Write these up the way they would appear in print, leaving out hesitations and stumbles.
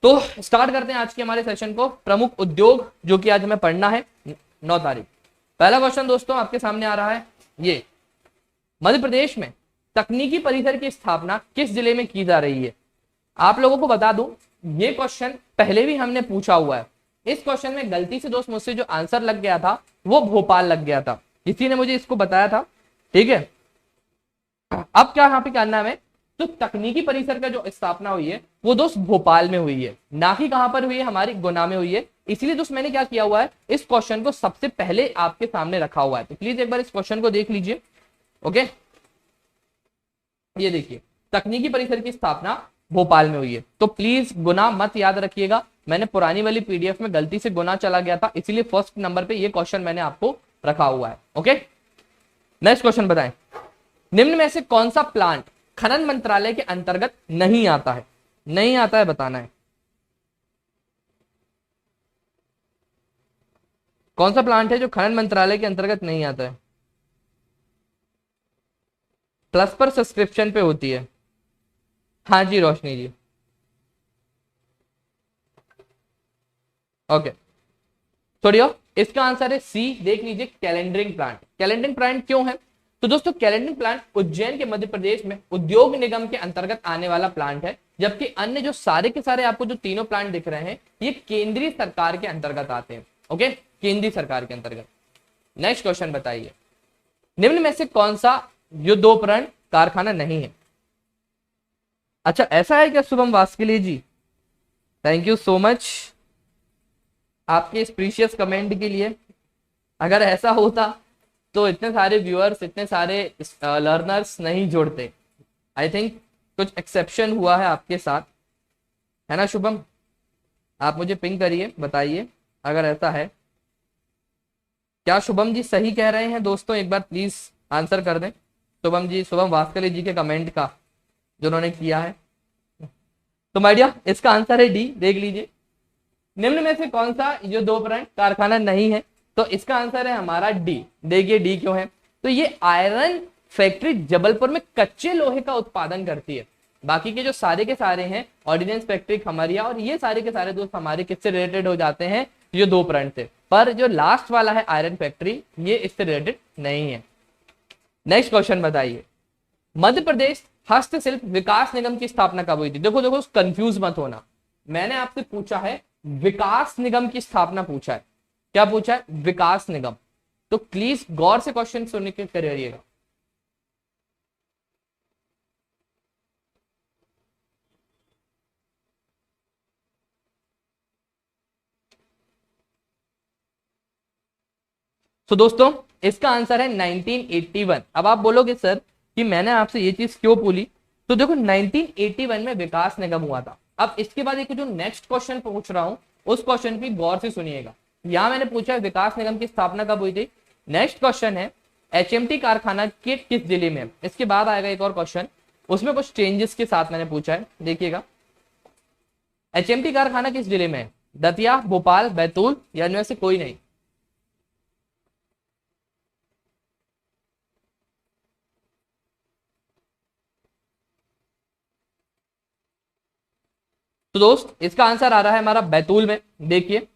तो स्टार्ट करते हैं आज के हमारे सेशन को। प्रमुख उद्योग जो कि आज हमें पढ़ना है 9 तारीख। पहला क्वेश्चन दोस्तों आपके सामने आ रहा है, ये मध्य प्रदेश में तकनीकी परिसर की स्थापना किस जिले में की जा रही है। आप लोगों को बता दूं, ये क्वेश्चन पहले भी हमने पूछा हुआ है। इस क्वेश्चन में गलती से दोस्त मुझसे जो आंसर लग गया था वो भोपाल लग गया था, किसी ने मुझे इसको बताया था, ठीक है। अब क्या यहाँ पे करना है, तो तकनीकी परिसर का जो स्थापना हुई है वो दोस्त भोपाल में हुई है, ना कि कहां पर हुई है, हमारी गुना में हुई है। इसीलिए दोस्त मैंने क्या किया हुआ है, इस क्वेश्चन को सबसे पहले आपके सामने रखा हुआ है। तो प्लीज एक बार इस क्वेश्चन को देख लीजिए। ओके, ये देखिए, तकनीकी परिसर की स्थापना भोपाल में हुई है। तो प्लीज गुना मत याद रखिएगा, मैंने पुरानी वाली पीडीएफ में गलती से गुना चला गया था, इसीलिए फर्स्ट नंबर पे ये क्वेश्चन मैंने आपको रखा हुआ है। ओके, नेक्स्ट क्वेश्चन बताएं, निम्न में से कौन सा प्लांट खनन मंत्रालय के अंतर्गत नहीं आता है। नहीं आता है, बताना है कौन सा प्लांट है जो खनन मंत्रालय के अंतर्गत नहीं आता है। प्लस पर सब्सक्रिप्शन पे होती है। हाँ जी रोशनी जी, ओके छोड़ियो, इसका आंसर है सी, देख लीजिए, कैलेंडरिंग प्लांट। कैलेंडरिंग प्लांट क्यों है, तो दोस्तों कैलेंडरिंग प्लांट उज्जैन के मध्य प्रदेश में उद्योग निगम के अंतर्गत आने वाला प्लांट है, जबकि अन्य जो सारे के सारे आपको जो तीनों प्लांट दिख रहे हैं ये केंद्रीय सरकार के अंतर्गत आते हैं। ओके, केंद्रीय सरकार के अंतर्गत। नेक्स्ट क्वेश्चन बताइए, निम्न में से कौन सा युद्धोपकरण कारखाना नहीं है। अच्छा ऐसा है क्या शुभम वास्केली जी, थैंक यू सो मच आपके इस प्रीशियस कमेंट के लिए। अगर ऐसा होता तो इतने सारे व्यूअर्स, इतने सारे लर्नर्स नहीं जोड़ते। आई थिंक कुछ एक्सेप्शन हुआ है आपके साथ, है ना शुभम। आप मुझे पिंग करिए, बताइए अगर ऐसा है। क्या शुभम जी सही कह रहे हैं दोस्तों, एक बार प्लीज आंसर कर दें शुभम जी, शुभम वास्कले जी के कमेंट का जो उन्होंने किया है। तो माय डियर, इसका आंसर है डी, देख लीजिए, निम्न में से कौन सा युद्धोपकरण कारखाना नहीं है, तो इसका आंसर है हमारा डी। देखिए डी क्यों है, तो ये आयरन फैक्ट्री जबलपुर में कच्चे लोहे का उत्पादन करती है। बाकी के जो सारे के सारे हैं, ऑर्डिनेंस फैक्ट्री खमरिया और ये सारे के सारे दोस्त हमारे किससे रिलेटेड हो जाते हैं, युद्धोपकरण से। पर जो लास्ट वाला है आयरन फैक्ट्री, ये इससे रिलेटेड नहीं है। नेक्स्ट क्वेश्चन बताइए, मध्य प्रदेश हस्तशिल्प विकास निगम की स्थापना कब हुई थी। देखो देखो कंफ्यूज मत होना, मैंने आपसे पूछा है विकास निगम की स्थापना पूछा है। क्या पूछा है, विकास निगम। तो प्लीज गौर से क्वेश्चन सुनने के करिएगा। तो दोस्तों इसका आंसर है 1981। अब आप बोलोगे सर कि मैंने आपसे ये चीज क्यों बोली, तो देखो 1981 में विकास निगम हुआ था। अब इसके बाद एक जो नेक्स्ट क्वेश्चन पूछ रहा हूं उस क्वेश्चन की गौर से सुनिएगा। यहां मैंने पूछा विकास निगम की स्थापना कब हुई थी। नेक्स्ट क्वेश्चन है एचएमटी कारखाना के किस जिले में। इसके बाद आएगा एक और क्वेश्चन, उसमें कुछ चेंजेस के साथ मैंने पूछा है, देखिएगा। एचएमटी कारखाना किस जिले में है, दतिया, भोपाल, बैतूल या इनमें से कोई नहीं। तो दोस्त इसका आंसर आ रहा है हमारा बैतूल में। देखिए,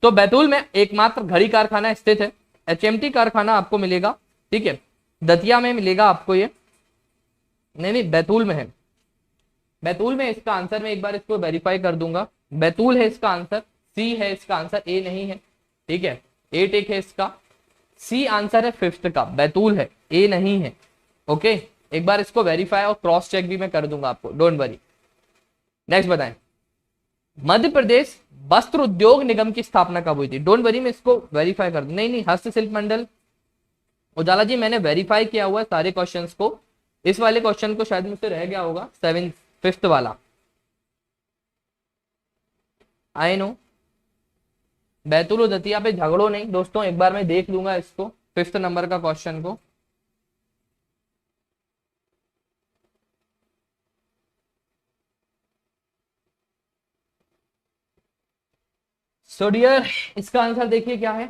तो बैतूल में एकमात्र घड़ी कारखाना स्थित है। एचएमटी कारखाना आपको मिलेगा, ठीक है, दतिया में मिलेगा आपको ये, नहीं बैतूल में है। बैतूल में इसका आंसर, मैं एक बार इसको वेरीफाई कर दूंगा, बैतूल है इसका आंसर, सी है इसका आंसर, ए नहीं है, ठीक है, ए टेक है इसका, सी आंसर है फिफ्थ का, बैतूल है, ए नहीं है। ओके, एक बार इसको वेरीफाई और क्रॉस चेक भी मैं कर दूंगा आपको, डोंट वरी। नेक्स्ट बताएं, मध्य प्रदेश वस्त्र उद्योग निगम की स्थापना कब हुई थी। डोंट वरी, मैं इसको वेरीफाई कर दूं। नहीं, हस्तशिल्प मंडल उजाला जी, मैंने वेरीफाई किया हुआ है सारे क्वेश्चंस को। इस वाले क्वेश्चन को शायद मुझसे रह गया होगा, 5th वाला। आई नो, बैतूल दतिया पे झगड़ो नहीं दोस्तों, एक बार मैं देख लूंगा इसको, 5th नंबर का क्वेश्चन को। सो डियर, इसका आंसर देखिए क्या है।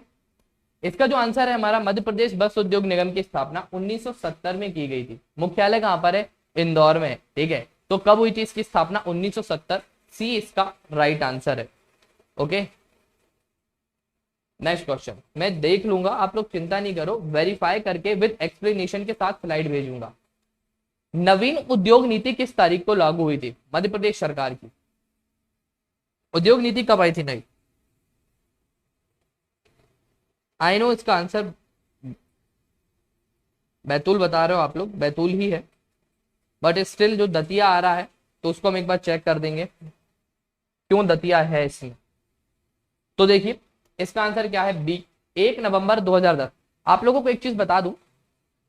इसका जो आंसर है हमारा, मध्य प्रदेश वस्त्र उद्योग निगम की स्थापना 1970 में की गई थी। मुख्यालय कहां पर है, इंदौर में है, ठीक है। तो कब हुई थी इसकी स्थापना, 1970। सी इसका राइट आंसर है। ओके, नेक्स्ट क्वेश्चन मैं देख लूंगा, आप लोग चिंता नहीं करो, वेरीफाई करके विद एक्सप्लेनेशन के साथ स्लाइड भेजूंगा। नवीन उद्योग नीति किस तारीख को लागू हुई थी मध्य प्रदेश सरकार की? उद्योग नीति कब आई थी नई? आई नो इसका आंसर बैतूल बता रहे हो आप लोग, बैतूल ही है, बट स्टिल जो दतिया आ रहा है तो उसको हम एक बार चेक कर देंगे क्यों दतिया है इसमें। तो देखिए इसका आंसर क्या है, बी, 1 नवंबर 2010। आप लोगों को एक चीज बता दूं,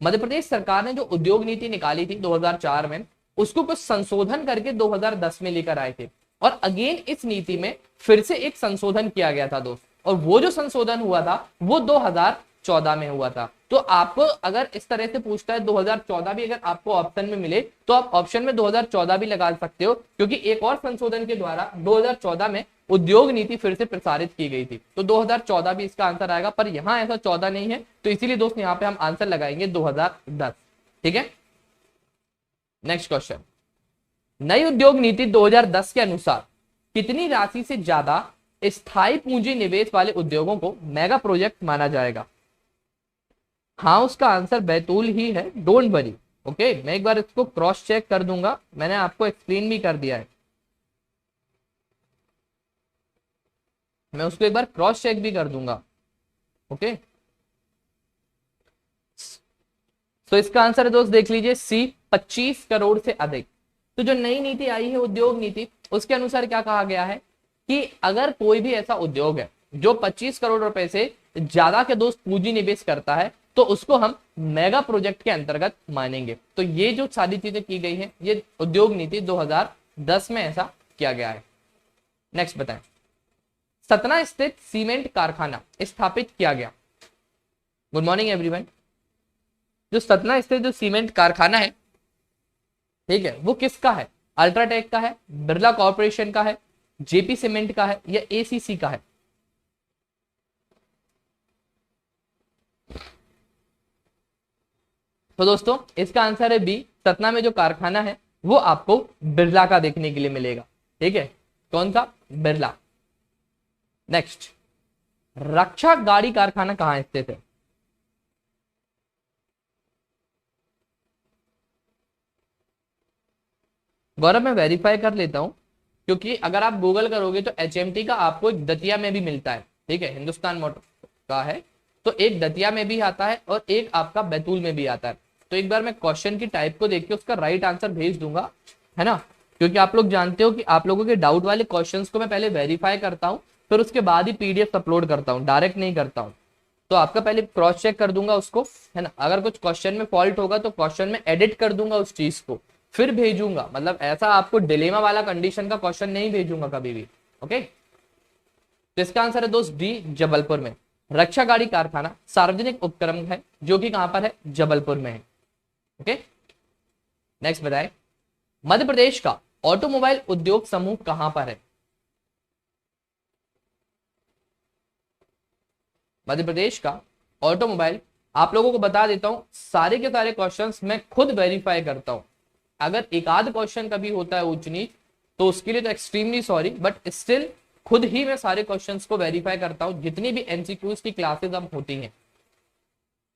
मध्य प्रदेश सरकार ने जो उद्योग नीति निकाली थी 2004 में, उसको कुछ संशोधन करके 2010 में लेकर आए थे, और अगेन इस नीति में फिर से एक संशोधन किया गया था दोस्त, और वो जो संशोधन हुआ था वो 2014 में हुआ था। तो आपको अगर इस तरह से पूछता है 2014 भी अगर आपको ऑप्शन में मिले तो आप ऑप्शन में 2014 भी लगा सकते हो, क्योंकि एक और संशोधन के द्वारा 2014 में उद्योग नीति फिर से प्रसारित की गई थी, तो 2014 भी इसका आंसर आएगा, पर यहां ऐसा 14 नहीं है, तो इसीलिए दोस्त यहां पे हम आंसर लगाएंगे 2010। ठीक है, नेक्स्ट क्वेश्चन, नई उद्योग नीति 2010 के अनुसार कितनी राशि से ज्यादा स्थायी पूंजी निवेश वाले उद्योगों को मेगा प्रोजेक्ट माना जाएगा? हाँ, उसका आंसर बैतूल ही है, डोंट वरी। ओके, मैं एक बार इसको क्रॉस चेक कर दूंगा, मैंने आपको एक्सप्लेन भी कर दिया है, मैं उसको एक बार क्रॉस चेक भी कर दूंगा। ओके, तो इसका आंसर है दोस्त देख लीजिए सी, 25 करोड़ से अधिक। तो जो नई नीति आई है उद्योग नीति, उसके अनुसार क्या कहा गया है कि अगर कोई भी ऐसा उद्योग है जो 25 करोड़ रुपए से ज्यादा के दोस्त पूंजी निवेश करता है तो उसको हम मेगा प्रोजेक्ट के अंतर्गत मानेंगे। तो ये जो सारी चीजें की गई हैं ये उद्योग नीति 2010 में ऐसा किया गया है। नेक्स्ट बताएं, सतना स्थित सीमेंट कारखाना स्थापित किया गया। Good morning everyone. जो सतना स्थित जो सीमेंट कारखाना है, ठीक है, वो किसका है? अल्ट्राटेक का है, बिरला कॉर्पोरेशन का है, जेपी सीमेंट का है, या एसीसी का है? तो दोस्तों इसका आंसर है बी, सतना में जो कारखाना है वो आपको बिरला का देखने के लिए मिलेगा। ठीक है, कौन सा? बिरला। नेक्स्ट, रक्षा गाड़ी कारखाना कहां स्थित है? गौरव मैं वेरीफाई कर लेता हूं, क्योंकि अगर आप गूगल करोगे तो एचएमटी का आपको एक दतिया में भी मिलता है। ठीक है, हिंदुस्तान मोटर का है, तो एक दतिया में भी आता है और एक आपका बैतूल में भी आता है। तो एक बार मैं क्वेश्चन की टाइप को देख के उसका राइट आंसर भेज दूंगा, है ना, क्योंकि आप लोग जानते हो कि आप लोगों के डाउट वाले क्वेश्चंस को मैं पहले वेरीफाई करता हूं, फिर उसके बाद ही पीडीएफ अपलोड करता हूं, डायरेक्ट नहीं करता हूं। तो आपका पहले क्रॉस चेक कर दूंगा उसको, है ना, अगर कुछ क्वेश्चन में फॉल्ट होगा तो क्वेश्चन में एडिट कर दूंगा उस चीज को, फिर भेजूंगा। मतलब ऐसा आपको डिलेमा वाला कंडीशन का क्वेश्चन नहीं भेजूंगा कभी भी। ओके, तो इसका आंसर है दोस्त डी, जबलपुर में। रक्षा गाड़ी कारखाना सार्वजनिक उपक्रम है जो कि कहां पर है? जबलपुर में है। ओके, नेक्स्ट बताएं, मध्य प्रदेश का ऑटोमोबाइल उद्योग समूह कहां पर है? मध्य प्रदेश का ऑटोमोबाइल, आप लोगों को बता देता हूं, सारे के सारे क्वेश्चंस मैं खुद वेरीफाई करता हूं। अगर एक आध क्वेश्चन कभी होता है ऊंच नीच तो उसके लिए तो एक्सट्रीमली सॉरी, बट स्टिल खुद ही मैं सारे क्वेश्चंस को वेरीफाई करता हूं जितनी भी एमसीक्यूज की क्लासेस अब होती हैं।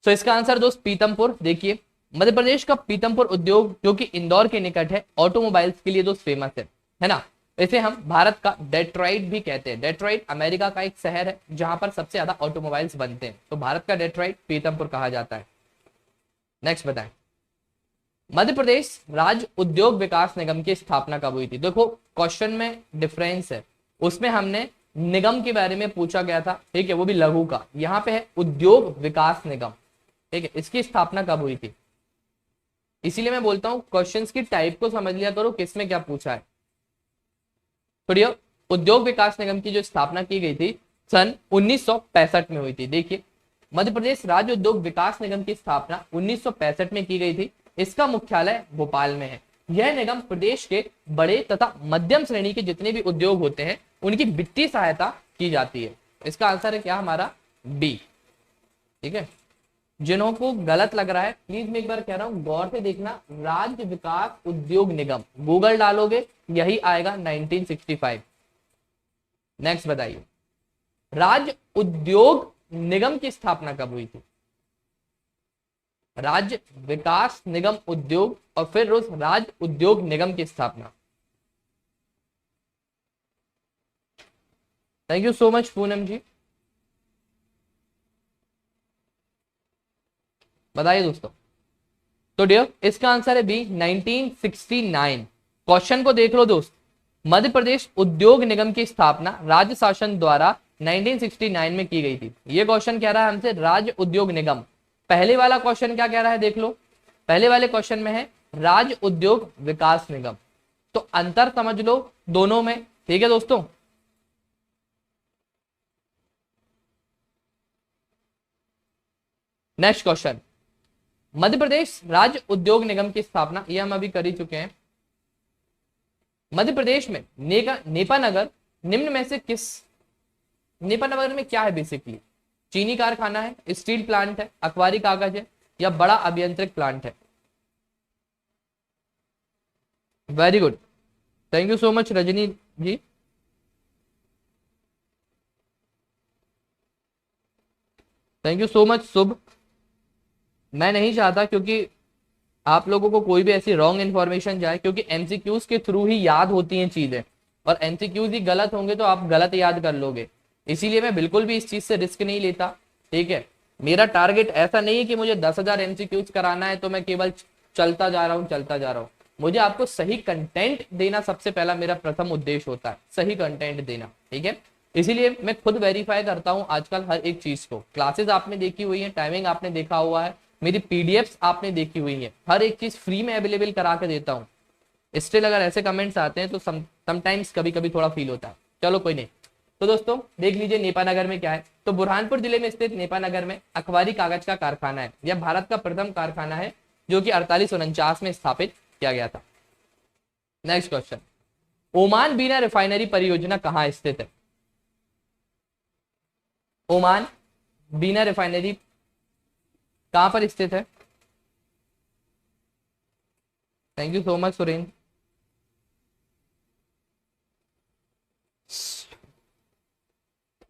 तो इसका आंसर दोस्त पीतमपुर। देखिए मध्य प्रदेश का पीतमपुर उद्योग जो कि इंदौर के निकट है, ऑटोमोबाइल्स के लिए दोस्त फेमस है ना। इसे हम भारत का डेट्रॉइट भी कहते हैं। डेट्रॉइट अमेरिका का एक शहर है जहां पर सबसे ज्यादा ऑटोमोबाइल्स बनते हैं, तो भारत का डेट्रॉइट पीतमपुर कहा जाता है। नेक्स्ट बताएं, मध्य प्रदेश राज्य उद्योग विकास निगम की स्थापना कब हुई थी? देखो क्वेश्चन में डिफरेंस है, उसमें हमने निगम के बारे में पूछा गया था, ठीक है, वो भी लघु का, यहाँ पे है उद्योग विकास निगम। ठीक है, इसकी स्थापना कब हुई थी? इसीलिए मैं बोलता हूं क्वेश्चंस की टाइप को समझ लिया करो, किसमें क्या पूछा है। तो उद्योग विकास निगम की जो स्थापना की गई थी सन 1965 में हुई थी। देखिए मध्य प्रदेश राज्य उद्योग विकास निगम की स्थापना 1965 में की गई थी। इसका मुख्यालय भोपाल में है। यह निगम प्रदेश के बड़े तथा मध्यम श्रेणी के जितने भी उद्योग होते हैं उनकी वित्तीय सहायता की जाती है। इसका आंसर है क्या हमारा? बी। ठीक है, जिन्हों को गलत लग रहा है प्लीज मैं एक बार कह रहा हूं गौर से देखना, राज्य विकास उद्योग निगम गूगल डालोगे यही आएगा 1965। नेक्स्ट बताइए, राज्य उद्योग निगम की स्थापना कब हुई थी? राज्य विकास निगम उद्योग और फिर उस राज्य उद्योग निगम की स्थापना। Thank you so much Poonam ji, बताइए दोस्तों। तो डियर इसका आंसर है बी 1969। क्वेश्चन को देख लो दोस्त, मध्य प्रदेश उद्योग निगम की स्थापना राज्य शासन द्वारा 1969 में की गई थी। ये क्वेश्चन कह रहा है हमसे राज्य उद्योग निगम। पहले वाला क्वेश्चन क्या कह रहा है देख लो, पहले वाले क्वेश्चन में है राज्य उद्योग विकास निगम, तो अंतर समझ लो दोनों में, ठीक है दोस्तों। नेक्स्ट क्वेश्चन, मध्य प्रदेश राज्य उद्योग निगम की स्थापना ये हम अभी कर ही चुके हैं। मध्य प्रदेश में नेपानगर निम्न में से किस, नेपानगर में क्या है बेसिकली? चीनी कारखाना है, स्टील प्लांट है, अखबारी कागज है या बड़ा अभियंत्रिक प्लांट है? Very good, thank you so much Rajni ji. Thank you so much Shubh. मैं नहीं चाहता क्योंकि आप लोगों को कोई भी ऐसी रॉन्ग इन्फॉर्मेशन जाए, क्योंकि एमसीक्यूज के थ्रू ही याद होती हैं चीजें, और एमसीक्यूज ही गलत होंगे तो आप गलत याद कर लोगे। इसीलिए मैं बिल्कुल भी इस चीज से रिस्क नहीं लेता, ठीक है। मेरा टारगेट ऐसा नहीं है कि मुझे 10,000 एमसीक्यूज कराना है तो मैं केवल चलता जा रहा हूँ। मुझे आपको सही कंटेंट देना सबसे पहला मेरा प्रथम उद्देश्य होता है, सही कंटेंट देना, ठीक है। इसीलिए मैं खुद वेरीफाई करता हूँ आजकल हर एक चीज को। क्लासेस आपने देखी हुई है, टाइमिंग आपने देखा हुआ है, मेरी पीडीएफ्स आपने देखी हुई है, हर एक चीज फ्री में अवेलेबल करा के देता हूँ। स्टिल अगर ऐसे कमेंट्स आते हैं तो समटाइम्स कभी कभी थोड़ा फील होता है, चलो कोई नहीं। तो दोस्तों देख लीजिए नेपानगर में क्या है, तो बुरहानपुर जिले में स्थित नेपानगर में अखबारी कागज का कारखाना है। यह भारत का प्रथम कारखाना है जो कि 4849 में स्थापित किया गया था। नेक्स्ट क्वेश्चन, ओमान बीना रिफाइनरी परियोजना कहाँ स्थित है? ओमान बीना रिफाइनरी कहां पर स्थित है? Thank you so much Surendra.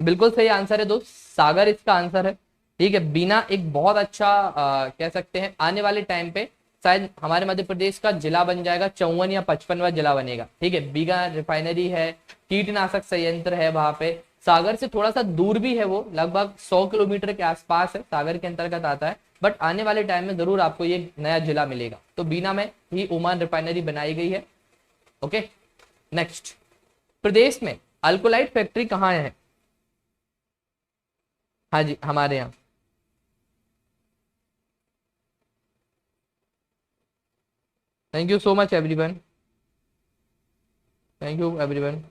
बिल्कुल सही आंसर है दोस्त, सागर इसका आंसर है, ठीक है। बीना एक बहुत अच्छा कह सकते हैं, आने वाले टाइम पे शायद हमारे मध्य प्रदेश का जिला बन जाएगा, 54 या 55वां जिला बनेगा, ठीक है। बीना रिफाइनरी है, कीटनाशक संयंत्र है वहां पे, सागर से थोड़ा सा दूर भी है, वो लगभग 100 किलोमीटर के आसपास है, सागर के अंतर्गत आता है, बट आने वाले टाइम में जरूर आपको ये नया जिला मिलेगा। तो बीना में ही ओमान रिफाइनरी बनाई गई है, ओके। नेक्स्ट, प्रदेश में अल्कोलाइट फैक्ट्री कहाँ है? हाँ जी, हमारे यहाँ। Thank you so much everyone, thank you everyone.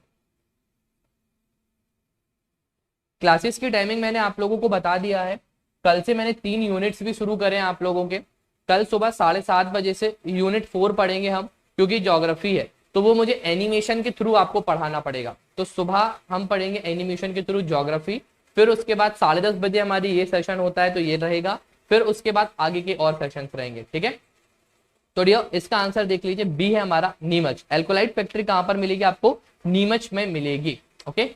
Classes की टाइमिंग मैंने आप लोगों को बता दिया है। कल से मैंने 3 यूनिट्स भी शुरू करे हैं आप लोगों के। कल सुबह 7:30 बजे से यूनिट 4 पढ़ेंगे हम, क्योंकि ज्योग्राफी है तो वो मुझे एनिमेशन के थ्रू आपको पढ़ाना पड़ेगा। तो सुबह हम पढ़ेंगे एनिमेशन के थ्रू ज्योग्राफी, फिर उसके बाद 10:30 बजे हमारी ये सेशन होता है तो ये रहेगा, फिर उसके बाद आगे के और सेशन रहेंगे, ठीक है। तो डियर इसका आंसर देख लीजिए, बी है हमारा नीमच। एल्कोलाइट फैक्ट्री कहां पर मिलेगी आपको? नीमच में मिलेगी, ओके।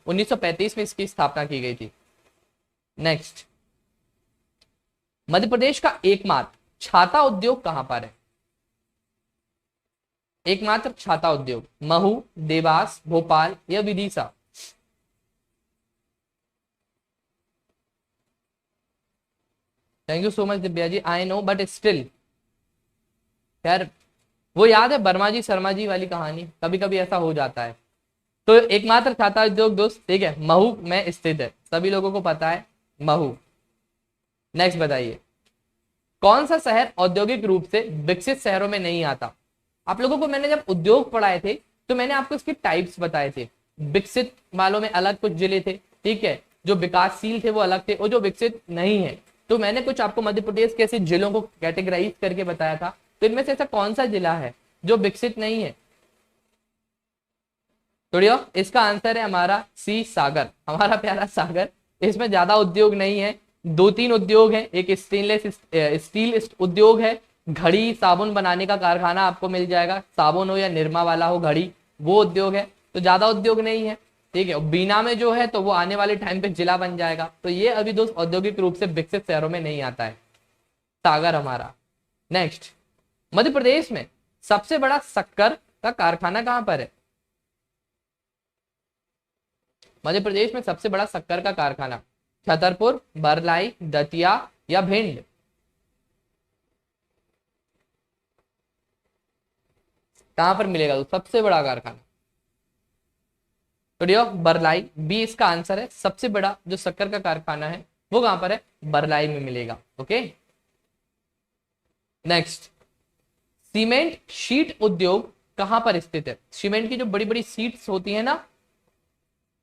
1935 में इसकी स्थापना की गई थी। नेक्स्ट, मध्य प्रदेश का एकमात्र छाता उद्योग कहां पर है? एकमात्र छाता उद्योग, महू, देवास, भोपाल या Vidisha? Thank you so much Divya ji, I know but still यार, वो याद है वर्मा जी शर्मा जी वाली कहानी, कभी कभी ऐसा हो जाता है। तो एकमात्र छाता उद्योग दोस्त, ठीक है, महू में स्थित है, सभी लोगों को पता है महू। नेक्स्ट बताइए, कौन सा शहर औद्योगिक रूप से विकसित शहरों में नहीं आता? आप लोगों को मैंने जब उद्योग पढ़ाए थे तो मैंने आपको इसके टाइप्स बताए थे। विकसित वालों में अलग कुछ जिले थे, ठीक है, जो विकासशील थे वो अलग थे, और जो विकसित नहीं है तो मैंने कुछ आपको मध्य प्रदेश के ऐसे जिलों को कैटेगराइज करके बताया था। तो इनमें से ऐसा कौन सा जिला है जो विकसित नहीं है? तो इसका आंसर है हमारा सी, सागर, हमारा प्यारा सागर। इसमें ज्यादा उद्योग नहीं है, दो तीन उद्योग हैं, एक स्टेनलेस स्टील उद्योग है, घड़ी साबुन बनाने का कारखाना आपको मिल जाएगा, साबुन हो या निरमा वाला हो घड़ी, वो उद्योग है। तो ज्यादा उद्योग नहीं है, ठीक है। बीना में जो है तो वो आने वाले टाइम पे जिला बन जाएगा, तो ये अभी दोस्त औद्योगिक रूप से विकसित शहरों में नहीं आता है। सागर हमारा। नेक्स्ट, मध्य प्रदेश में सबसे बड़ा शक्कर का कारखाना कहां पर है? मध्य प्रदेश में सबसे बड़ा शक्कर का कारखाना छतरपुर, बरलाई, दतिया या भिंड? कहां पर मिलेगा तो सबसे बड़ा कारखाना? तो डियो बरलाई बी इसका आंसर है। सबसे बड़ा जो शक्कर का कारखाना है वो कहां पर है? बरलाई में मिलेगा। ओके, नेक्स्ट, सीमेंट शीट उद्योग कहां पर स्थित है? सीमेंट की जो बड़ी बड़ी सीट्स होती है ना,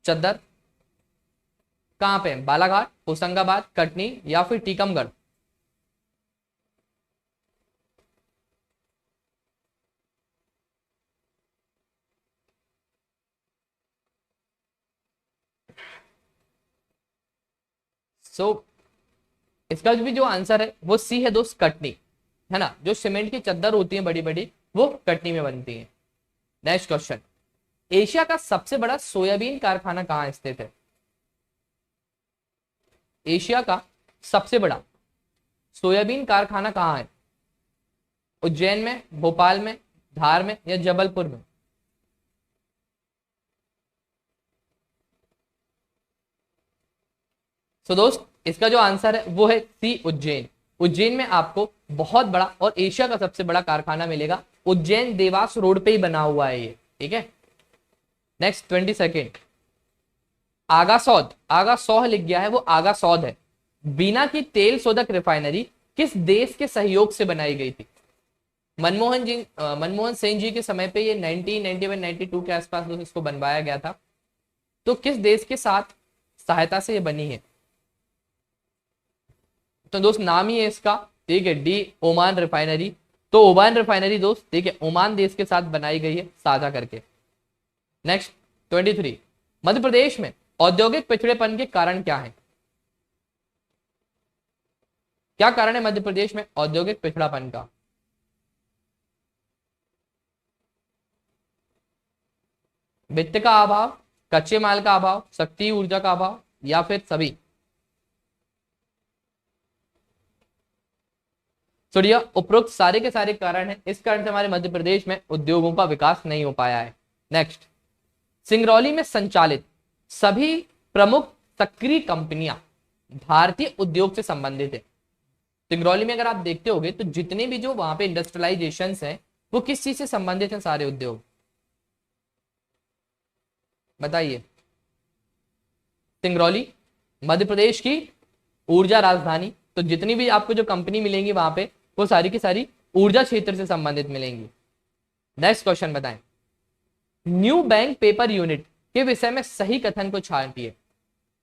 चद्दर, कहां पे? बालाघाट, होशंगाबाद, कटनी या फिर टीकमगढ़? सो इसका भी जो आंसर है वो सी है दोस्त, कटनी, है ना। जो सीमेंट की चद्दर होती है बड़ी बड़ी वो कटनी में बनती है। नेक्स्ट क्वेश्चन, एशिया का सबसे बड़ा सोयाबीन कारखाना कहां स्थित है? एशिया का सबसे बड़ा सोयाबीन कारखाना कहां है? उज्जैन में, भोपाल में, धार में या जबलपुर में? सो दोस्त इसका जो आंसर है वो है सी, उज्जैन। उज्जैन में आपको बहुत बड़ा और एशिया का सबसे बड़ा कारखाना मिलेगा। उज्जैन देवास रोड पे ही बना हुआ है ये, ठीक है। नेक्स्ट 22, आगासौद, आगासौह लिख गया है, वो आगासौद है। बीना की तेल शोधक रिफाइनरी किस देश के सहयोग से बनाई गई थी? मनमोहन सिंह जी के समय पे ये 1991-92 के आसपास इसको बनवाया गया था। तो किस देश के साथ सहायता से ये बनी है? तो दोस्त नाम ही है इसका, ठीक है, डी, ओमान रिफाइनरी। तो ओमान रिफाइनरी दोस्त, ठीक है, ओमान देश के साथ बनाई गई है साझा करके। नेक्स्ट 23, मध्य प्रदेश में औद्योगिक पिछड़ेपन के कारण क्या है? क्या कारण है मध्य प्रदेश में औद्योगिक पिछड़ापन का? वित्त का अभाव, कच्चे माल का अभाव, शक्ति ऊर्जा का अभाव या फिर सभी? सुनिए, उपरोक्त सारे के सारे कारण हैं, इस कारण से हमारे मध्य प्रदेश में उद्योगों का विकास नहीं हो पाया है। नेक्स्ट, सिंगरौली में संचालित सभी प्रमुख सक्रिय कंपनियां भारतीय उद्योग से संबंधित है। सिंगरौली में अगर आप देखते होगे तो जितने भी जो वहां पे इंडस्ट्रियलाइजेशन हैं वो किस चीज से संबंधित हैं? सारे उद्योग बताइए। सिंगरौली मध्य प्रदेश की ऊर्जा राजधानी, तो जितनी भी आपको जो कंपनी मिलेंगी वहां पे वो सारी की सारी ऊर्जा क्षेत्र से संबंधित मिलेंगी। नेक्स्ट क्वेश्चन बताएं, न्यू बैंक पेपर यूनिट के विषय में सही कथन को छांटिए।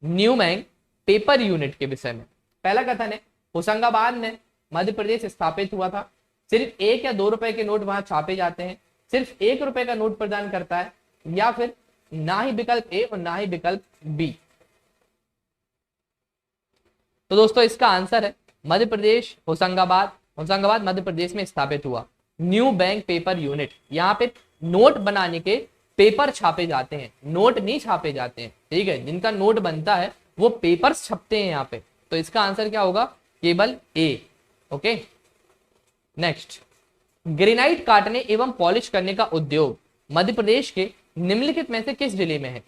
न्यू बैंक पेपर यूनिट के विषय में पहला कथन है, होशंगाबाद में मध्य प्रदेश स्थापित हुआ था। सिर्फ 1 या 2 रुपए के नोट वहां छापे जाते हैं, सिर्फ 1 रुपए का नोट प्रदान करता है, या फिर ना ही विकल्प ए और ना ही विकल्प बी? तो दोस्तों इसका आंसर है मध्य प्रदेश, होशंगाबाद। होशंगाबाद मध्य प्रदेश में स्थापित हुआ न्यू बैंक पेपर यूनिट। यहाँ पे नोट बनाने के पेपर छापे जाते हैं, नोट नहीं छापे जाते हैं, ठीक है। जिनका नोट बनता है वो पेपर्स छपते हैं यहाँ पे। तो इसका आंसर क्या होगा? केवल ए। ओके, नेक्स्ट, ग्रेनाइट काटने एवं पॉलिश करने का उद्योग मध्य प्रदेश के निम्नलिखित में से किस जिले में है?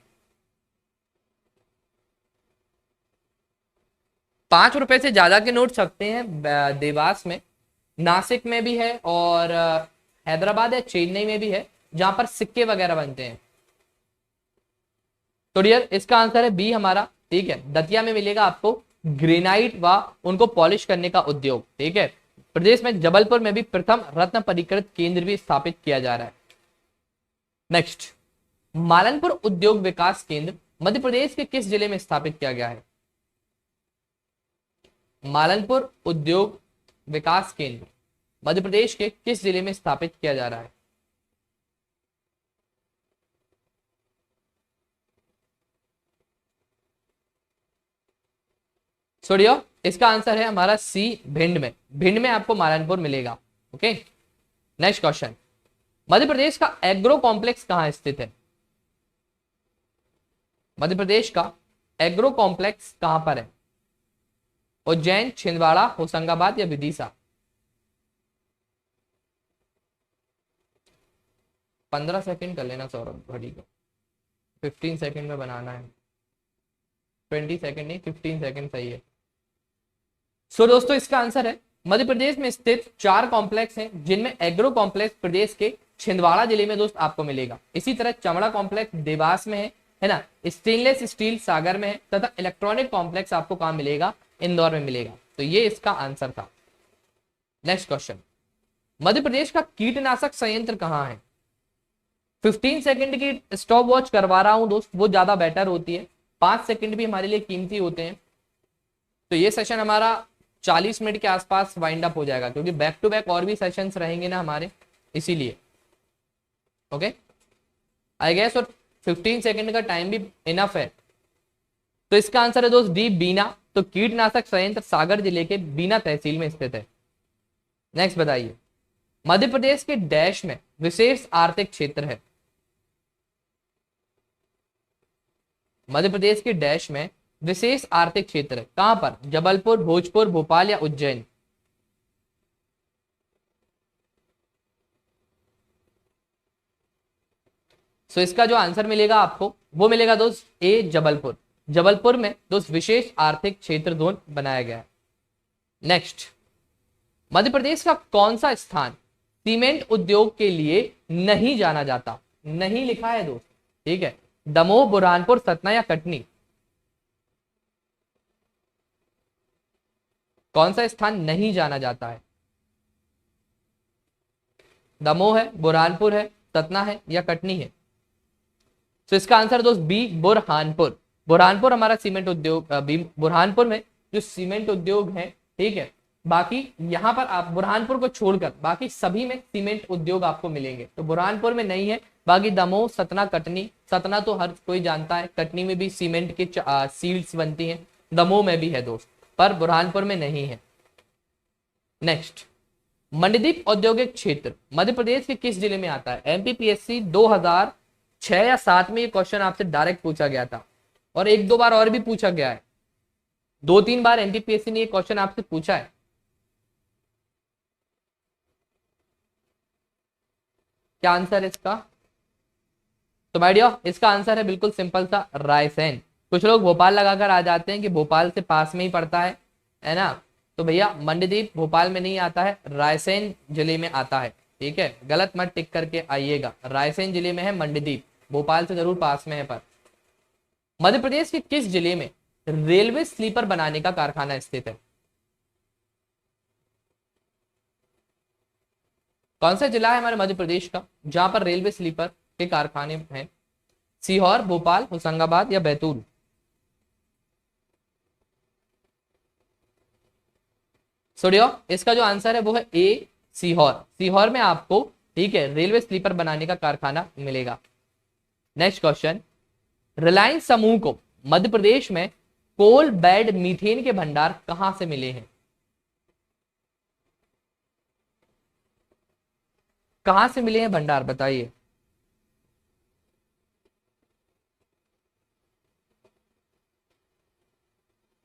5 रुपए से ज्यादा के नोट छपते हैं देवास में, नासिक में भी है और हैदराबाद या चेन्नई में भी है जहां पर सिक्के वगैरह बनते हैं। तो डियर इसका आंसर है बी हमारा, ठीक है। दतिया में मिलेगा आपको ग्रेनाइट व उनको पॉलिश करने का उद्योग, ठीक है। प्रदेश में जबलपुर में भी प्रथम रत्न परिकृत केंद्र भी स्थापित किया जा रहा है। नेक्स्ट, मालनपुर उद्योग विकास केंद्र मध्य प्रदेश के किस जिले में स्थापित किया गया है? मालनपुर उद्योग विकास केंद्र मध्य प्रदेश के किस जिले में स्थापित किया जा रहा है? सोडियो इसका आंसर है हमारा सी, भिंड में। भिंड में आपको मालनपुर मिलेगा। ओके, नेक्स्ट क्वेश्चन, मध्य प्रदेश का एग्रो कॉम्प्लेक्स कहां स्थित है? मध्य प्रदेश का एग्रो कॉम्प्लेक्स कहां पर है? उज्जैन, छिंदवाड़ा, होशंगाबाद या विदिशा? 15 सेकंड कर लेना सौरभ घड़ी को, 15 सेकंड में बनाना है। 20 सेकंड नहीं, 15 सेकंड सही है। सो दोस्तों इसका आंसर है मध्य प्रदेश में स्थित 4 कॉम्प्लेक्स हैं, जिनमें एग्रो कॉम्प्लेक्स प्रदेश के छिंदवाड़ा जिले में दोस्त आपको मिलेगा। इसी तरह चमड़ा कॉम्प्लेक्स देवास में है ना, स्टेनलेस स्टील सागर में है, तथा इलेक्ट्रॉनिक कॉम्प्लेक्स आपको कहां मिलेगा? इंदौर में मिलेगा। तो ये इसका आंसर था। नेक्स्ट क्वेश्चन, मध्य प्रदेश का कीटनाशक संयंत्र कहां है? 15 सेकंड की स्टॉप वॉच करवा रहा हूं दोस्त, वो ज्यादा बेटर होती है। 5 सेकंड भी हमारे लिए कीमती होते हैं। तो ये सेशन हमारा 40 मिनट के आसपास वाइंड अप हो जाएगा, क्योंकि बैक टू बैक और भी सेशंस रहेंगे ना हमारे, इसीलिए। ओके, आई गेस, और 15 सेकंड का टाइम भी इनफ है। तो इसका आंसर है दोस्त डी, बीना। तो कीटनाशक संयंत्र सागर जिले के बीना तहसील में स्थित है। नेक्स्ट बताइए, मध्य प्रदेश के डैश में विशेष आर्थिक क्षेत्र है? मध्य प्रदेश के डैश में विशेष आर्थिक क्षेत्र है, कहां पर? जबलपुर, भोजपुर, भोपाल या उज्जैन? सो इसका जो आंसर मिलेगा आपको वो मिलेगा दोस्त ए, जबलपुर। जबलपुर में दोस्त विशेष आर्थिक क्षेत्र जोन बनाया गया है। नेक्स्ट, मध्य प्रदेश का कौन सा स्थान सीमेंट उद्योग के लिए नहीं जाना जाता? नहीं लिखा है दोस्त, ठीक है। दमोह, बुरहानपुर, सतना या कटनी? कौन सा स्थान नहीं जाना जाता है? दमोह है, बुरहानपुर है, सतना है या कटनी है? तो इसका आंसर दोस्त बी, बुरहानपुर। बुरहानपुर हमारा सीमेंट उद्योग, बुरहानपुर में जो सीमेंट उद्योग है, ठीक है। बाकी यहां पर आप बुरहानपुर को छोड़कर बाकी सभी में सीमेंट उद्योग आपको मिलेंगे। तो बुरहानपुर में नहीं है, बाकी दमोह, सतना, कटनी। सतना तो हर कोई जानता है, कटनी में भी सीमेंट की सील्स बनती हैं, दमोह में भी है दोस्त, पर बुरहानपुर में नहीं है। नेक्स्ट, मंडदीप औद्योगिक क्षेत्र मध्य प्रदेश के किस जिले में आता है? एमपीपीएससी 2006 या 7 में ये क्वेश्चन आपसे डायरेक्ट पूछा गया था, और 1-2 बार और भी पूछा गया है। 2-3 बार एनटीपीएससी ने ये क्वेश्चन आपसे पूछा है। क्या आंसर है इसका? तो भाई डियर, इसका आंसर है बिल्कुल सिंपल सा, रायसेन। कुछ लोग भोपाल लगाकर आ जाते हैं कि भोपाल से पास में ही पड़ता है ना। तो भैया मंडदीप भोपाल में नहीं आता है, रायसेन जिले में आता है, ठीक है। गलत मत टिक करके आइएगा, रायसेन जिले में है मंडदीप, भोपाल से जरूर पास में है। पर मध्य प्रदेश के किस जिले में रेलवे स्लीपर बनाने का कारखाना स्थित है? कौन सा जिला है हमारे मध्य प्रदेश का जहां पर रेलवे स्लीपर के कारखाने हैं? सीहोर, भोपाल, होशंगाबाद या बैतूल? सुनियो, इसका जो आंसर है वो है ए, सीहोर। सीहोर में आपको, ठीक है, रेलवे स्लीपर बनाने का कारखाना मिलेगा। नेक्स्ट क्वेश्चन, रिलायंस समूह को मध्य प्रदेश में कोल बेड मीथेन के भंडार कहां से मिले हैं? कहां से मिले हैं भंडार, बताइए।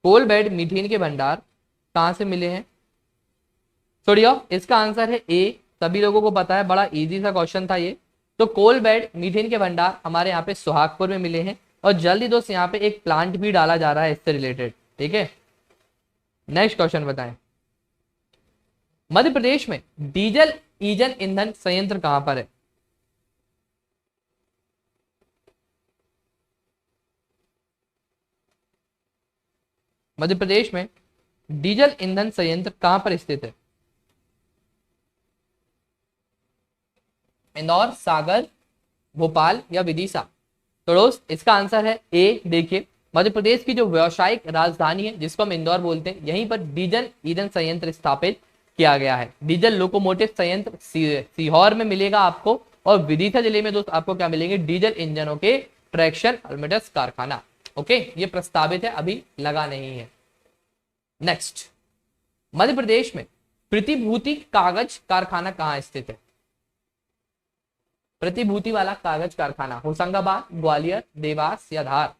कोल बेड मीथेन के भंडार कहां से मिले हैं? छोड़ियो, इसका आंसर है ए, सभी लोगों को पता है, बड़ा इजी सा क्वेश्चन था ये। तो कोल बेड मीथेन के भंडार हमारे यहाँ पे सुहागपुर में मिले हैं, और जल्दी दोस्त यहाँ पे एक प्लांट भी डाला जा रहा है इससे रिलेटेड, ठीक है। नेक्स्ट क्वेश्चन बताएं, मध्य प्रदेश में डीजल ईंधन ईंधन संयंत्र कहां पर है? मध्य प्रदेश में डीजल ईंधन संयंत्र कहां पर स्थित है? इंदौर, सागर, भोपाल या विदिशा? तो दोस्त इसका आंसर है ए। देखिए, मध्य प्रदेश की जो व्यावसायिक राजधानी है जिसको हम इंदौर बोलते हैं, यहीं पर डीजल ईंधन संयंत्र स्थापित किया गया है। डीजल लोकोमोटिव संयंत्र सीहोर में मिलेगा आपको, और विदिशा जिले में दोस्त आपको क्या मिलेंगे? डीजल इंजनों के ट्रैक्शन अल्मेटस कारखाना। ओके, ये प्रस्तावित है, अभी लगा नहीं है। नेक्स्ट, मध्य प्रदेश में प्रतिभूति कागज कारखाना कहाँ स्थित है? प्रतिभूति वाला कागज कारखाना होशंगाबाद, ग्वालियर, देवास या धार?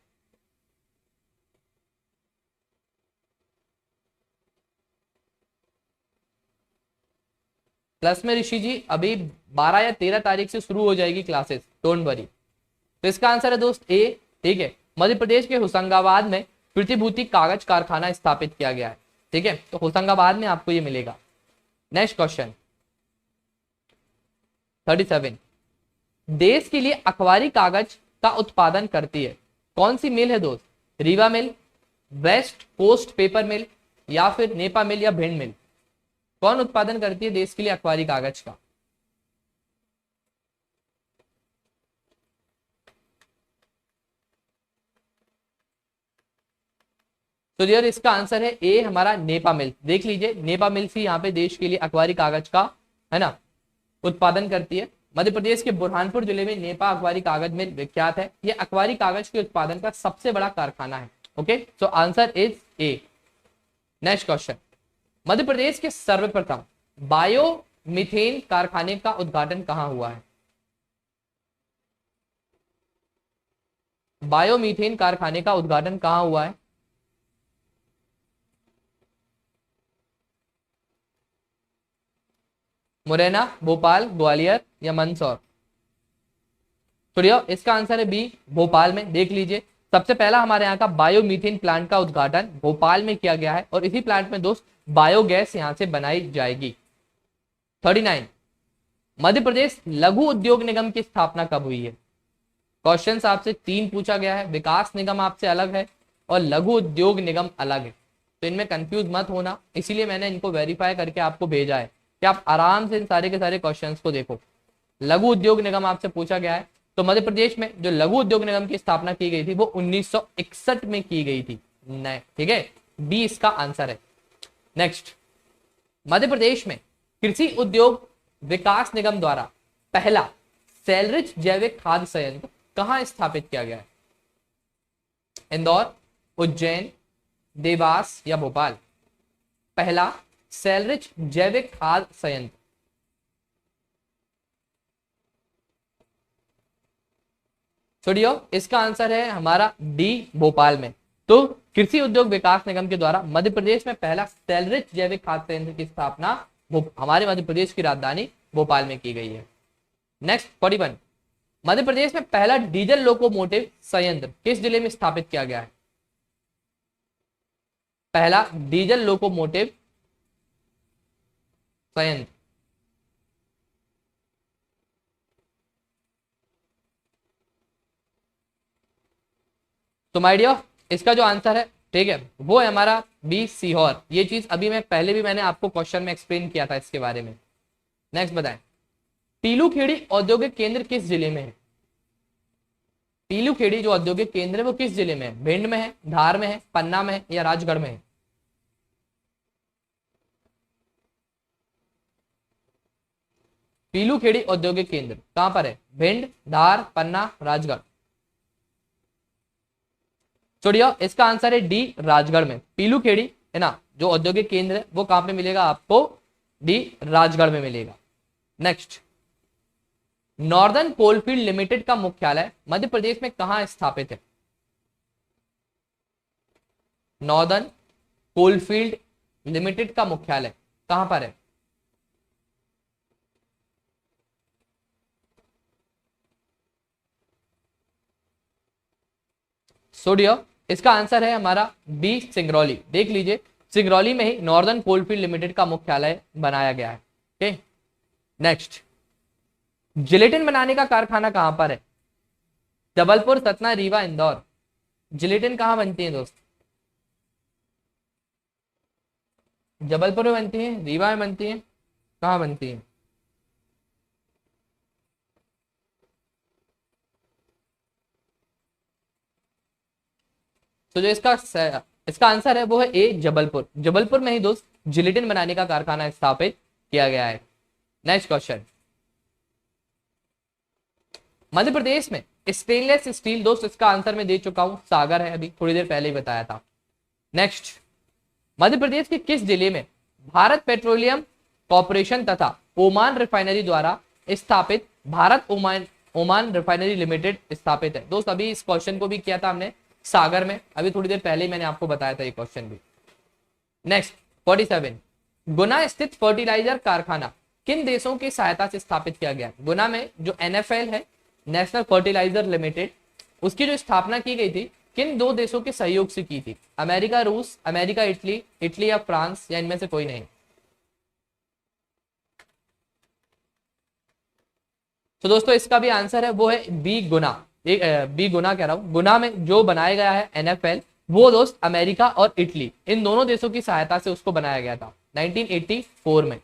प्लस में ऋषि जी अभी 12 या 13 तारीख से शुरू हो जाएगी क्लासेस, डोंट वरी। तो इसका आंसर है दोस्त ए, ठीक है। मध्य प्रदेश के होशंगाबाद में प्रतिभूति कागज कारखाना स्थापित किया गया है, ठीक है। तो होशंगाबाद में आपको ये मिलेगा। नेक्स्ट क्वेश्चन 37, देश के लिए अखबारी कागज का उत्पादन करती है कौन सी मिल है दोस्त? रीवा मिल, वेस्ट कोस्ट पेपर मिल या फिर नेपा मिल या भिंड मिल? कौन उत्पादन करती है देश के लिए अखबारी कागज का? तो यार इसका आंसर है ए, हमारा नेपा मिल। देख लीजिए, नेपा मिल से यहाँ पे देश के लिए अखबारी कागज का, है ना, उत्पादन करती है। मध्य प्रदेश के बुरहानपुर जिले में नेपा अखबारी कागज मिल विख्यात है। यह अखबारी कागज के उत्पादन का सबसे बड़ा कारखाना है। Okay, so answer is A. Next question, Madhya Pradesh के सर्वप्रथम बायोमीथेन कारखाने का उद्घाटन कहां हुआ है? बायोमीथेन कारखाने का उद्घाटन कहां हुआ है? मुरैना, भोपाल, ग्वालियर या मंदसौर? तो इसका आंसर है बी, भोपाल में। देख लीजिए, सबसे पहला हमारे यहाँ का बायोमीथेन प्लांट का उद्घाटन भोपाल में किया गया है और इसी प्लांट में दोस्त बायोगैस यहां से बनाई जाएगी। 39, मध्य प्रदेश लघु उद्योग निगम की स्थापना कब हुई है? क्वेश्चन आपसे 3 पूछा गया है। विकास निगम आपसे अलग है और लघु उद्योग निगम अलग है, तो इनमें कंफ्यूज मत होना, इसीलिए मैंने इनको वेरीफाई करके आपको भेजा है कि आप आराम से इन सारे के सारे क्वेश्चंस को देखो। लघु उद्योग निगम आपसे पूछा गया है, तो मध्य प्रदेश में जो लघु उद्योग निगम की स्थापना की गई थी वो 1961 में की गई थी। नहीं, ठीक है, बी इसका आंसर है। नेक्स्ट, मध्य प्रदेश में कृषि उद्योग विकास निगम द्वारा पहला सेलरिच जैविक खाद्य संयंत्र कहां स्थापित किया गया है? इंदौर, उज्जैन, देवास या भोपाल? पहला सेलरिच जैविक खाद्य संयंत्र, छोड़ियो, इसका आंसर है हमारा डी, भोपाल में। तो कृषि उद्योग विकास निगम के द्वारा मध्य प्रदेश में पहला सेलरिच जैविक खाद्य संयंत्र की स्थापना हमारे मध्य प्रदेश की राजधानी भोपाल में की गई है। नेक्स्ट 41, मध्य प्रदेश में पहला डीजल लोकोमोटिव संयंत्र किस जिले में स्थापित किया गया है? पहला डीजल लोकोमोटिव संयंत्र, तो माय डियर इसका जो आंसर है, ठीक है, वो है हमारा बी, सीहोर। ये चीज अभी मैं पहले भी मैंने आपको क्वेश्चन में एक्सप्लेन किया था इसके बारे में। नेक्स्ट बताएं, पीलूखेड़ी औद्योगिक केंद्र किस जिले में है? पीलूखेड़ी जो औद्योगिक केंद्र है वो किस जिले में है? भिंड में है, धार में है, पन्ना में है या राजगढ़ में है? पीलूखेड़ी औद्योगिक केंद्र कहां पर है? भिंड, धार, पन्ना, राजगढ़? छोड़िए, इसका आंसर है डी, राजगढ़ में। पीलूखेड़ी है ना जो औद्योगिक केंद्र है वो कहां पे मिलेगा आपको? डी, राजगढ़ में मिलेगा। नेक्स्ट, नॉर्दर्न कोलफील्ड लिमिटेड का मुख्यालय मध्य प्रदेश में कहां स्थापित है? नॉर्दर्न कोलफील्ड लिमिटेड का मुख्यालय कहां पर है? सोडियो, इसका आंसर है हमारा बी, सिंगरौली। देख लीजिए, सिंगरौली में ही नॉर्दर्न कोलफील्ड लिमिटेड का मुख्यालय बनाया गया है। ओके, नेक्स्ट, जिलेटिन बनाने का कारखाना कहां पर है? जबलपुर, सतना, रीवा, इंदौर? जिलेटिन कहां बनती है दोस्त? जबलपुर में बनती है, रीवा में बनती है, कहां बनती है? तो जो इसका आंसर है वो है ए, जबलपुर। जबलपुर में ही दोस्त जिलेटिन बनाने का कारखाना स्थापित किया गया है। नेक्स्ट क्वेश्चन, मध्य प्रदेश में स्टेनलेस स्टील, दोस्त इसका आंसर मैं दे चुका हूं, सागर है, अभी थोड़ी देर पहले ही बताया था। नेक्स्ट, मध्य प्रदेश के किस जिले में भारत पेट्रोलियम कॉर्पोरेशन तथा ओमान रिफाइनरी द्वारा स्थापित Bharat Oman Oman refinery limited स्थापित है? दोस्त अभी इस क्वेश्चन को भी किया था हमने सागर में, अभी थोड़ी देर पहले ही मैंने आपको बताया था ये क्वेश्चन भी। नेक्स्ट 47, गुना स्थित फर्टिलाइजर कारखाना किन देशों की सहायता से स्थापित किया गया? गुना में जो NFL है, नेशनल फर्टिलाइजर लिमिटेड, उसकी जो स्थापना की गई थी किन दो देशों के सहयोग से की थी? अमेरिका रूस, अमेरिका इटली, इटली या फ्रांस, या इनमें से कोई नहीं? तो दोस्तों इसका भी आंसर है वो है बी गुना। बी गुना कह रहा हूं, गुना में जो बनाया गया है NFL, वो दोस्त अमेरिका और इटली, इन दोनों देशों की सहायता से उसको बनाया गया था 1984 में।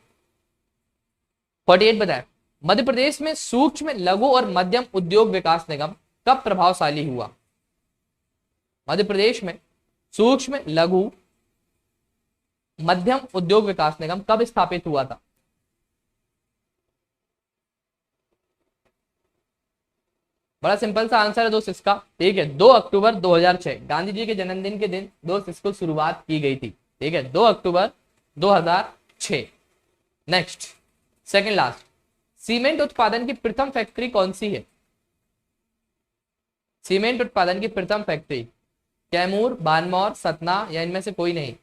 48 बताया, मध्य प्रदेश में सूक्ष्म लघु और मध्यम उद्योग विकास निगम कब प्रभावशाली हुआ? मध्य प्रदेश में सूक्ष्म लघु मध्यम उद्योग विकास निगम कब स्थापित हुआ था? बड़ा सिंपल सा आंसर है दोस्त इसका, ठीक है, 2 अक्टूबर 2006, गांधी जी के जन्मदिन के दिन दोस्त इसको शुरुआत की गई थी, ठीक है, 2 अक्टूबर 2006। नेक्स्ट सेकंड लास्ट, सीमेंट उत्पादन की प्रथम फैक्ट्री कौन सी है? सीमेंट उत्पादन की प्रथम फैक्ट्री कैमूर, बानमौर, सतना, या इनमें से कोई नहीं?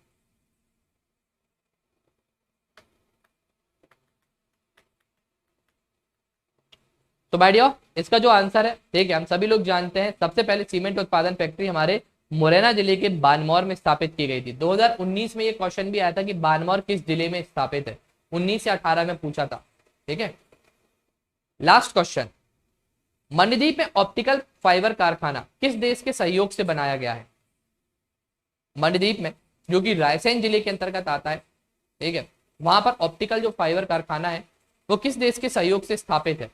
तो बैठियो, इसका जो आंसर है, ठीक है, हम सभी लोग जानते हैं सबसे पहले सीमेंट उत्पादन फैक्ट्री हमारे मुरैना जिले के बानमौर में स्थापित की गई थी। 2019 में ये क्वेश्चन भी आया था कि बानमौर किस जिले में स्थापित है, 19 या 18 में पूछा था, ठीक है। लास्ट क्वेश्चन, मंडदीप में ऑप्टिकल फाइबर कारखाना किस देश के सहयोग से बनाया गया है? मंडदीप में, जो कि रायसेन जिले के अंतर्गत आता है, ठीक है, वहां पर ऑप्टिकल जो फाइबर कारखाना है वो किस देश के सहयोग से स्थापित है?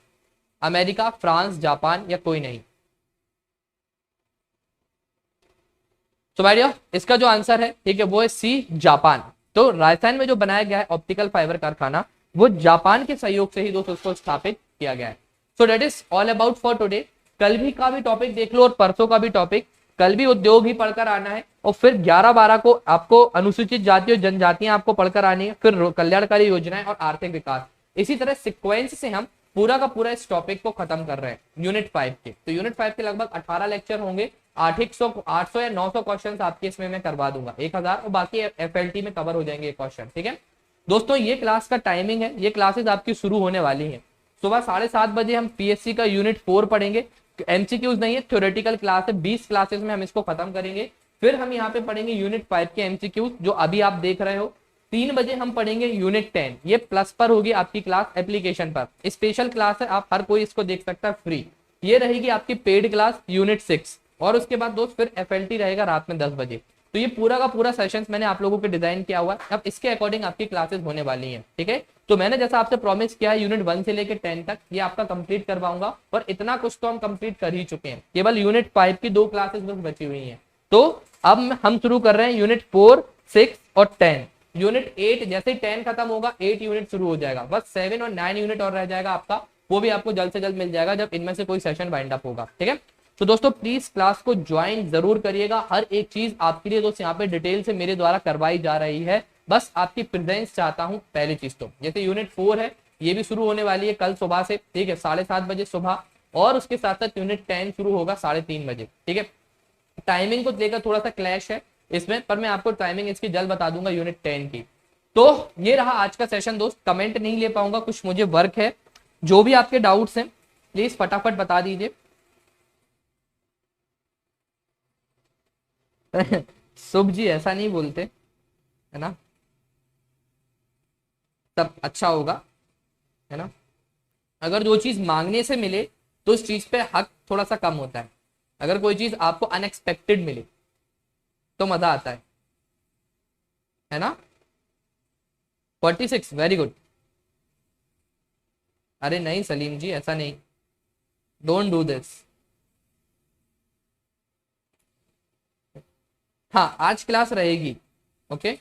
अमेरिका, फ्रांस, जापान, या कोई नहीं? तो भाइयों इसका जो आंसर है, ठीक है, वो है सी, जापान। तो राजस्थान में जो बनाया गया है ऑप्टिकल फाइबर कारखाना, वो जापान के सहयोग से ही दोस्तों उसको स्थापित किया गया है। So that is all about for today. कल भी का भी टॉपिक देख लो और परसों का भी टॉपिक, कल भी उद्योग ही पढ़कर आना है, और फिर 11-12 को आपको अनुसूचित जाति और जनजातियां आपको पढ़कर आनी है, फिर कल्याणकारी योजनाएं और आर्थिक विकास। इसी तरह सिक्वेंस से हम पूरा का पूरा इस टॉपिक को खत्म कर रहे हैं यूनिट 5 के। तो यूनिट 5 के लगभग 18 लेक्चर होंगे, 800 या 900 क्वेश्चन आपके इसमें मैं करवा दूंगा, 1000, और बाकी FLT में कवर हो जाएंगे क्वेश्चन, ठीक है दोस्तों। ये क्लास का टाइमिंग है, ये क्लासेस आपकी शुरू होने वाली है सुबह 7:30 बजे। हम PSC का यूनिट 4 पढ़ेंगे, MCQs नहीं है, थ्योरेटिकल क्लास है, 20 क्लासेस में हम इसको खत्म करेंगे। फिर हम यहाँ पे पढ़ेंगे यूनिट 5 के MCQs जो अभी आप देख रहे हो। 3 बजे हम पढ़ेंगे यूनिट 10, ये प्लस पर होगी आपकी क्लास, एप्लीकेशन पर स्पेशल क्लास है, आप हर कोई इसको देख सकता है फ्री। ये रहेगी आपकी पेड क्लास यूनिट 6, और उसके बाद दोस्त फिर FLT रहेगा रात में 10 बजे। तो ये पूरा का पूरा सेशन मैंने आप लोगों के डिजाइन किया हुआ है, अब इसके अकॉर्डिंग आपकी क्लासेस होने वाली हैं, ठीक है। तो मैंने जैसा आपसे प्रॉमिस किया है यूनिट 1 से लेकर 10 तक ये आपका कंप्लीट करवाऊंगा, और इतना कुछ तो हम कंप्लीट कर ही चुके हैं, केवल यूनिट 5 की 2 क्लासेस बस बची हुई हैं। तो अब हम शुरू कर रहे हैं यूनिट 4, 6 और 10। यूनिट 8 जैसे 10 खत्म होगा 8 यूनिट शुरू हो जाएगा, बस 7 और 9 यूनिट और रह जाएगा आपका, वो भी आपको जल्द से जल्द मिल जाएगा जब इनमें से कोई सेशन वाइंड अप होगा, ठीक है। तो दोस्तों प्लीज क्लास को ज्वाइन जरूर करिएगा, हर एक चीज आपके लिए दोस्त यहाँ पे डिटेल से मेरे द्वारा करवाई जा रही है, बस आपकी प्रेजेंस चाहता हूँ पहली चीज। तो जैसे यूनिट 4 है, ये भी शुरू होने वाली है कल सुबह से, ठीक है, 7:30 बजे सुबह, और उसके साथ साथ यूनिट 10 शुरू होगा 3:30 बजे, ठीक है। टाइमिंग को लेकर थोड़ा सा क्लैश है इसमें, पर मैं आपको टाइमिंग इसकी जल्द बता दूंगा यूनिट 10 की। तो ये रहा आज का सेशन दोस्त, कमेंट नहीं ले पाऊंगा, कुछ मुझे वर्क है, जो भी आपके डाउट्स हैं प्लीज फटाफट बता दीजिए। शुभ जी ऐसा नहीं बोलते है ना, तब अच्छा होगा, है ना। अगर जो चीज मांगने से मिले तो उस चीज पे हक थोड़ा सा कम होता है, अगर कोई चीज आपको अनएक्सपेक्टेड मिले तो मजा आता है ना। 46 वेरी गुड। अरे नहीं सलीम जी ऐसा नहीं, डोंट डू दिस। हाँ आज क्लास रहेगी, ओके।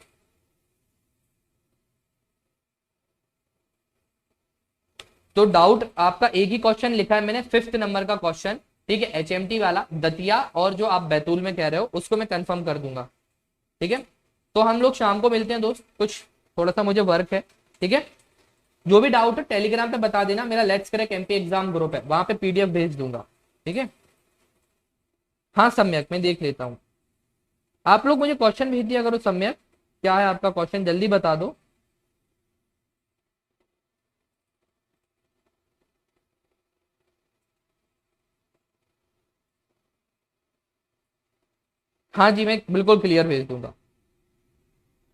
तो डाउट आपका एक ही क्वेश्चन लिखा है मैंने, 5th नंबर का क्वेश्चन, ठीक है, HMT वाला दतिया, और जो आप बैतूल में कह रहे हो उसको मैं कंफर्म कर दूंगा, ठीक है। तो हम लोग शाम को मिलते हैं दोस्त, कुछ थोड़ा सा मुझे वर्क है, ठीक है। जो भी डाउट है टेलीग्राम पे बता देना, मेरा let's crack MP exam group है, वहां पे पीडीएफ भेज दूंगा, ठीक है। हाँ सम्यक, मैं देख लेता हूँ। आप लोग मुझे क्वेश्चन भेज दिया करो सम्यक, क्या है आपका क्वेश्चन जल्दी बता दो। हाँ जी, मैं बिल्कुल क्लियर भेज दूंगा।